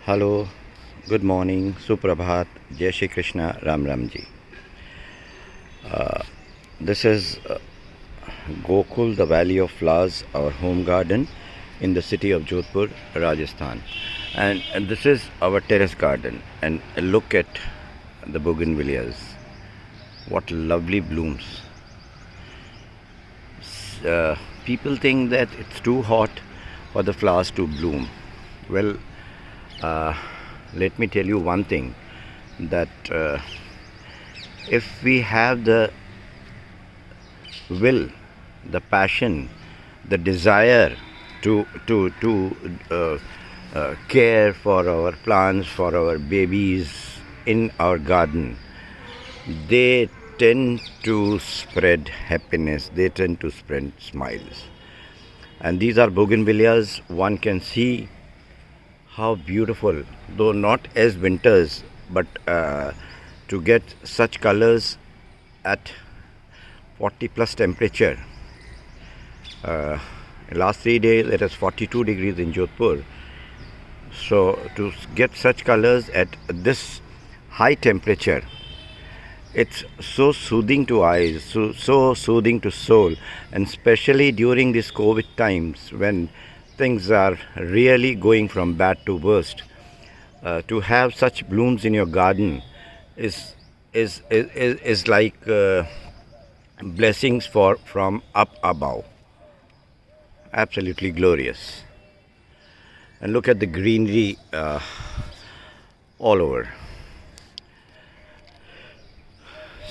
Hello, good morning, Suprabhat, Jai Shri Krishna, Ram Ram Ji. This is Gokul, the Valley of Flowers, our home garden in the city of Jodhpur, Rajasthan. And this is our terrace garden. And look at the bougainvilleas. What lovely blooms. People think that it's too hot for the flowers to bloom. Well, let me tell you one thing, that if we have the will, the passion, the desire to care for our plants, for our babies in our garden, they tend to spread happiness, they tend to spread smiles. And these are bougainvilleas. One can see how beautiful, though not as winters, but to get such colors at 40 plus temperature. Last 3 days it is 42 degrees in Jodhpur. So to get such colors at this high temperature, it's so soothing to eyes, so soothing to soul, and especially during these COVID times when things are really going from bad to worst. To have such blooms in your garden is like blessings from up above. Absolutely glorious. And look at the greenery all over.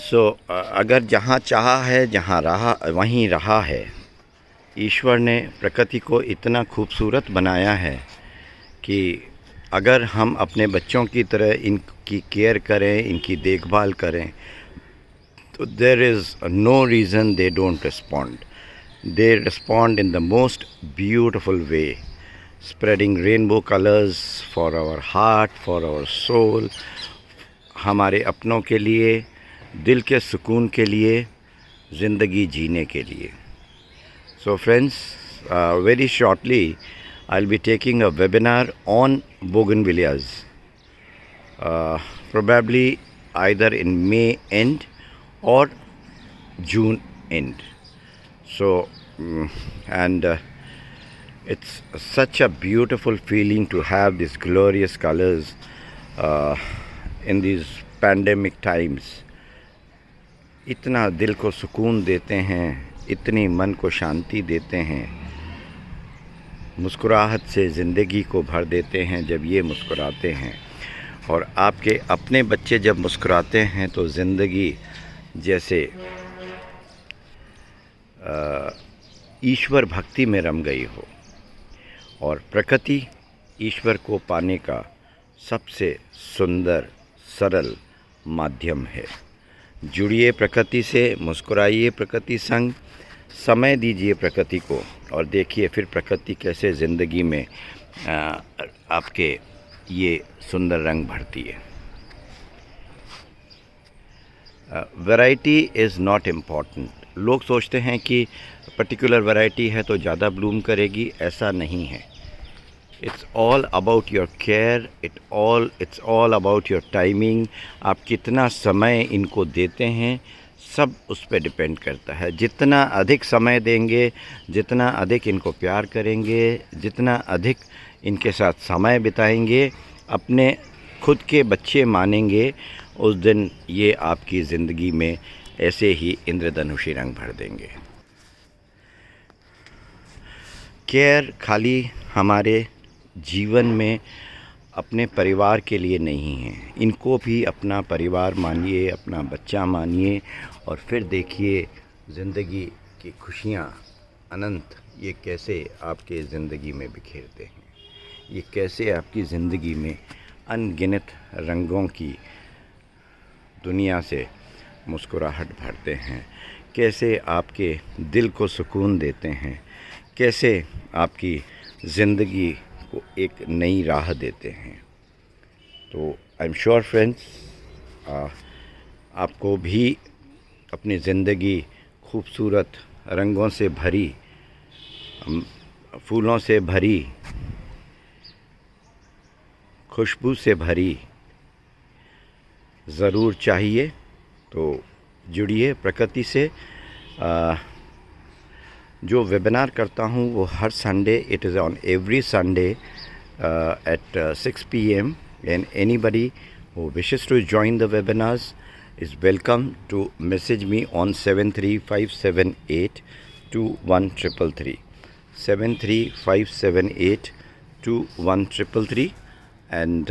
So अगर जहाँ चाहा है, जहाँ रहा वहीं रहा है. ईश्वर ने प्रकृति को इतना खूबसूरत बनाया है कि अगर हम अपने बच्चों की तरह इनकी केयर करें, इनकी देखभाल करें, तो there is no reason they don't respond. They respond in the most beautiful way, spreading rainbow colours for our heart, for our soul, हमारे अपनों के लिए, दिल के सुकून के लिए, ज़िंदगी जीने के लिए. So friends, very shortly I'll be taking a webinar on bougainvilleas, probably either in May end or June end. So and it's such a beautiful feeling to have these glorious colors in these pandemic times. इतना दिल को सुकून देते हैं, इतनी मन को शांति देते हैं, मुस्कुराहट से ज़िंदगी को भर देते हैं जब ये मुस्कुराते हैं. और आपके अपने बच्चे जब मुस्कुराते हैं तो ज़िंदगी जैसे ईश्वर भक्ति में रम गई हो. और प्रकृति ईश्वर को पाने का सबसे सुंदर सरल माध्यम है. जुड़िए प्रकृति से, मुस्कुराइए प्रकृति संग, समय दीजिए प्रकृति को, और देखिए फिर प्रकृति कैसे ज़िंदगी में आपके ये सुंदर रंग भरती है. Variety is not important. लोग सोचते हैं कि पर्टिकुलर वैरायटी है तो ज़्यादा ब्लूम करेगी. ऐसा नहीं है. It's all about your care, it's all about your timing. आप कितना समय इनको देते हैं, सब उस पर डिपेंड करता है. जितना अधिक समय देंगे, जितना अधिक इनको प्यार करेंगे, जितना अधिक इनके साथ समय बिताएंगे, अपने खुद के बच्चे मानेंगे, उस दिन ये आपकी ज़िंदगी में ऐसे ही इंद्रधनुषी रंग भर देंगे. केयर खाली हमारे जीवन में अपने परिवार के लिए नहीं है. इनको भी अपना परिवार मानिए, अपना बच्चा मानिए, और फिर देखिए ज़िंदगी की खुशियाँ अनंत ये कैसे आपके ज़िंदगी में बिखेरते हैं. ये कैसे आपकी ज़िंदगी में अनगिनत रंगों की दुनिया से मुस्कुराहट भरते हैं. कैसे आपके दिल को सुकून देते हैं, कैसे आपकी ज़िंदगी को एक नई राह देते हैं. तो आई एम श्योर फ्रेंड्स, आपको भी अपनी ज़िंदगी खूबसूरत रंगों से भरी, फूलों से भरी खुशबू से भरी ज़रूर चाहिए तो जुड़िए प्रकृति से। जो वेबिनार करता हूँ वो हर Sunday, it is on every Sunday at 6 p.m. and anybody who wishes to join the webinars is welcome to message me on 73578 73578 and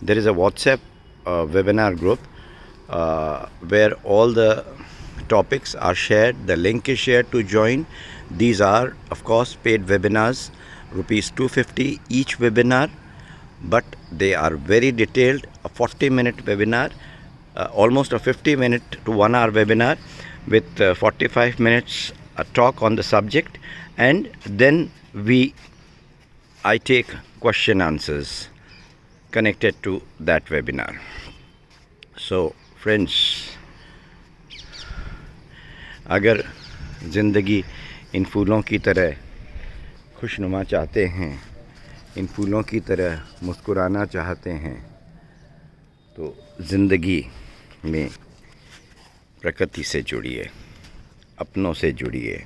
there is a WhatsApp webinar group where all the topics are shared. The link is shared to join. These are of course paid webinars, rupees 250 each webinar, but they are very detailed. A 40-minute webinar, almost a 50-minute to 1 hour webinar with 45 minutes a talk on the subject, and then I take question answers connected to that webinar. So friends, अगर ज़िंदगी इन फूलों की तरह खुशनुमा चाहते हैं, इन फूलों की तरह मुस्कुराना चाहते हैं, तो ज़िंदगी में प्रकृति से जुड़िए, अपनों से जुड़िए,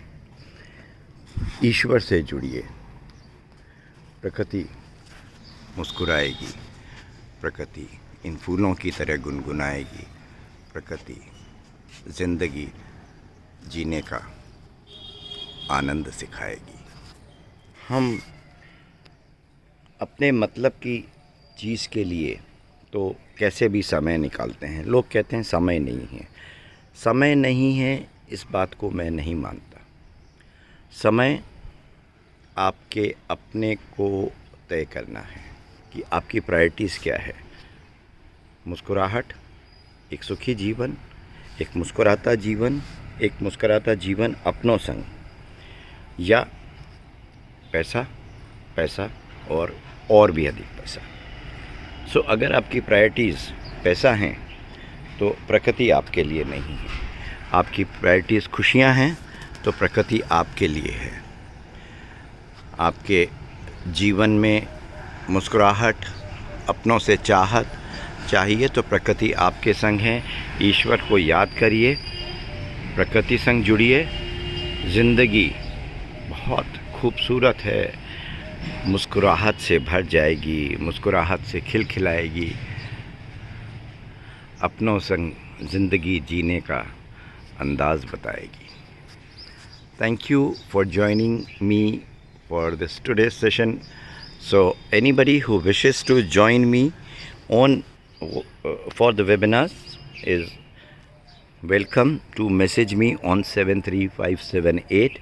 ईश्वर से जुड़िए। प्रकृति मुस्कुराएगी, प्रकृति इन फूलों की तरह गुनगुनाएगी, प्रकृति ज़िंदगी जीने का आनंद सिखाएगी। हम अपने मतलब की चीज़ के लिए तो कैसे भी समय निकालते हैं। लोग कहते हैं समय नहीं है। समय नहीं है, इस बात को मैं नहीं मानता। समय आपके अपने को तय करना है कि आपकी प्रायोरिटीज़ क्या है। मुस्कुराहट, एक सुखी जीवन, एक मुस्कुराता जीवन, एक मुस्कुराता जीवन अपनों संग, या पैसा, पैसा और भी अधिक पैसा। सो अगर आपकी प्रायोरिटीज़ पैसा हैं तो प्रकृति आपके लिए नहीं है। आपकी प्रायोरिटीज़ खुशियां हैं तो प्रकृति आपके लिए है। आपके जीवन में मुस्कुराहट, अपनों से चाहत चाहिए तो प्रकृति आपके संग है। ईश्वर को याद करिए, प्रकृति संग जुड़िए। ज़िंदगी बहुत खूबसूरत है, मुस्कुराहट से भर जाएगी, मुस्कुराहट से खिलखिलाएगी। अपनों संग ज़िंदगी जीने का अंदाज़ बताएगी। Thank you for joining me for this today's session. So anybody who wishes to join me on for the webinars is welcome to message me on 73578.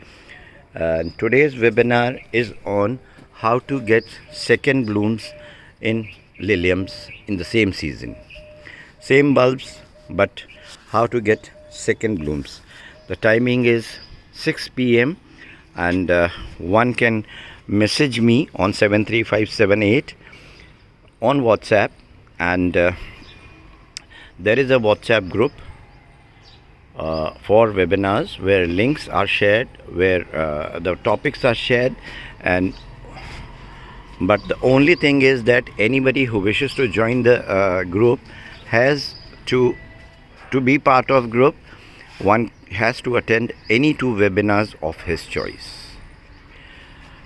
Today's webinar is on how to get second blooms in liliums in the same season. Same bulbs, but how to get second blooms. The timing is 6 p.m. and one can message me on 73578 on WhatsApp, and there is a WhatsApp group for webinars where links are shared, where the topics are shared, and but the only thing is that anybody who wishes to join the group has to be part of group. One has to attend any 2 webinars of his choice.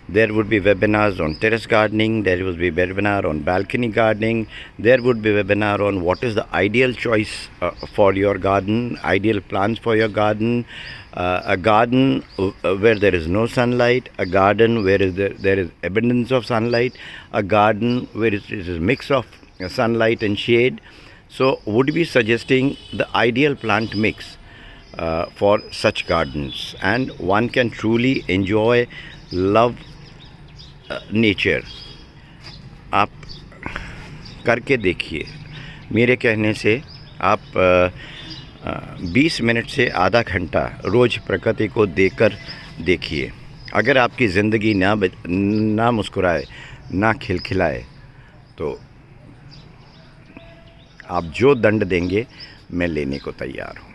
There would be webinars on terrace gardening, there would be webinar on balcony gardening, there would be webinar on what is the ideal choice for your garden, ideal plants for your garden, a garden where there is no sunlight, a garden where there is abundance of sunlight, a garden where it is a mix of sunlight and shade. So would be suggesting the ideal plant mix for such gardens, and one can truly enjoy, love nature. आप करके देखिए। मेरे कहने से आप 20 minute से आधा घंटा रोज़ प्रकृति को देकर देखिए। अगर आपकी ज़िंदगी ना मुस्कुराए, ना खिलखिलाए, तो आप जो दंड देंगे मैं लेने को तैयार हूँ।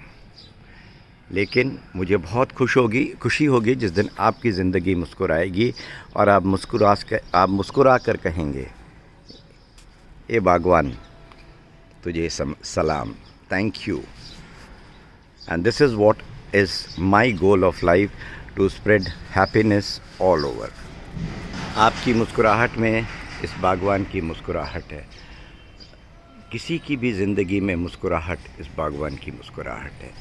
लेकिन मुझे बहुत खुशी होगी जिस दिन आपकी ज़िंदगी मुस्कुराएगी और आप मुस्कुरा कर कहेंगे, ए बागवान तुझे सलाम, thank you. And this is what is my goal of life, to spread happiness all over. आपकी मुस्कुराहट में इस बागवान की मुस्कुराहट है, किसी की भी ज़िंदगी में मुस्कुराहट इस बागवान की मुस्कुराहट है।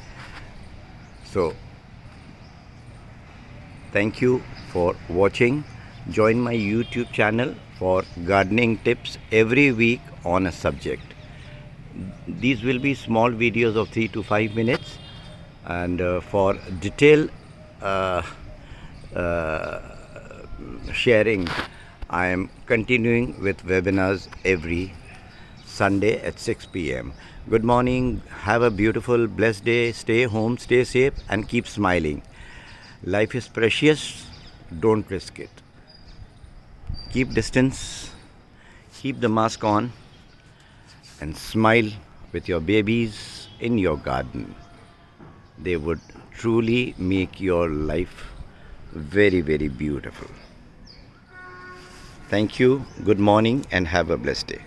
So thank you for watching. Join my YouTube channel for gardening tips every week on a subject. These will be small videos of 3 to 5 minutes, and for detailed sharing, I am continuing with webinars every Sunday at 6 p.m. Good morning, have a beautiful, blessed day, stay home, stay safe, and keep smiling. Life is precious, don't risk it. Keep distance, keep the mask on, and smile with your babies in your garden. They would truly make your life very, very beautiful. Thank you, good morning, and have a blessed day.